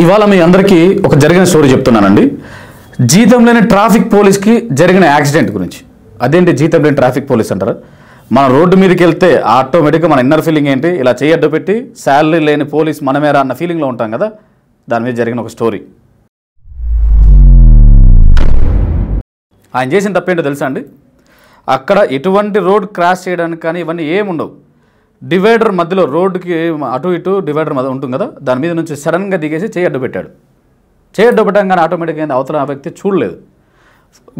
ఇవాళ మీ అందరికీ ఒక జరిగిన స్టోరీ చెప్తున్నానండి. జీతం లేని ట్రాఫిక్ పోలీస్కి జరిగిన యాక్సిడెంట్ గురించి. అదేంటి జీతం లేని ట్రాఫిక్ పోలీస్ అంటారు? మన రోడ్డు మీదకి వెళ్తే ఆటోమేటిక్గా మన ఇన్నర్ ఫీలింగ్ ఏంటి, ఇలా చేయడ్డు పెట్టి శాలరీ లేని పోలీస్ మనమేరా అన్న ఫీలింగ్లో ఉంటాం కదా. దాని మీద జరిగిన ఒక స్టోరీ. ఆయన చేసిన తప్పేంటో తెలుసా అండి? అక్కడ ఎటువంటి రోడ్ క్రాస్ చేయడానికి కానీ ఇవన్నీ ఏముండవు. డివైడర్ మధ్యలో రోడ్డుకి అటు ఇటు డివైడర్ మధ్య ఉంటుంది కదా, దాని మీద నుంచి సడన్గా దిగేసి చేయడ్డు పెట్టాడు. చేయడ్డు పెట్టగానే ఆటోమేటిక్గా అవతల ఆ వ్యక్తి చూడలేదు,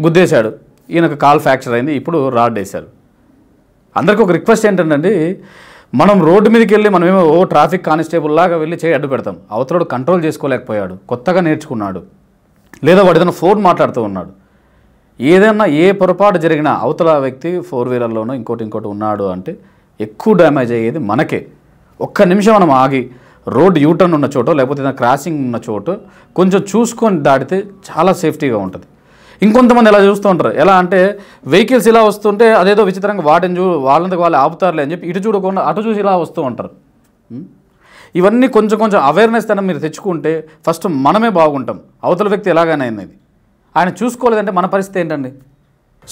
గుద్దేశాడు. ఈయనకు కాల్ ఫ్రాక్చర్ అయింది. ఇప్పుడు రాడ్ వేశారు. అందరికీ ఒక రిక్వెస్ట్ ఏంటంటే, మనం రోడ్డు మీదకి వెళ్ళి మనమేమో ట్రాఫిక్ కానిస్టేబుల్ లాగా వెళ్ళి చేయి అడ్డు పెడతాం. అవతలడు కంట్రోల్ చేసుకోలేకపోయాడు, కొత్తగా నేర్చుకున్నాడు, లేదా వాడు ఏదైనా ఫోన్ మాట్లాడుతూ ఉన్నాడు. ఏదైనా ఏ పొరపాటు జరిగినా అవతల వ్యక్తి ఫోర్ వీలర్లోనో ఇంకోటి ఉన్నాడు అంటే ఎక్కువ డ్యామేజ్ అయ్యేది మనకే. ఒక్క నిమిషం మనం ఆగి రోడ్ యూటర్న్ ఉన్న చోట లేకపోతే ఏదైనా క్రాసింగ్ ఉన్న చోట కొంచెం చూసుకొని దాటితే చాలా సేఫ్టీగా ఉంటుంది. ఇంకొంతమంది ఎలా చూస్తూ ఉంటారు, ఎలా అంటే వెహికల్స్ ఇలా వస్తుంటే అదేదో విచిత్రంగా వాళ్ళందుకు వాళ్ళు ఆపుతారులే అని చెప్పి ఇటు చూడకుండా అటు చూసి ఇలా వస్తూ ఉంటారు. ఇవన్నీ కొంచెం అవేర్నెస్ తన మీరు తెచ్చుకుంటే ఫస్ట్ మనమే బాగుంటాం. అవతల వ్యక్తి ఎలాగైనా అయింది ఆయన చూసుకోలేదంటే మన పరిస్థితి ఏంటండి?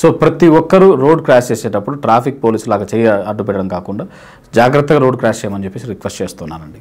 సో ప్రతి ఒక్కరూ రోడ్ క్రాష్ చేసేటప్పుడు ట్రాఫిక్ పోలీసు లాగా చేయ అడ్డు పెట్టడం కాకుండా జాగ్రత్తగా రోడ్ క్రాష్ చేయమని చెప్పేసి రిక్వెస్ట్ చేస్తున్నానండి.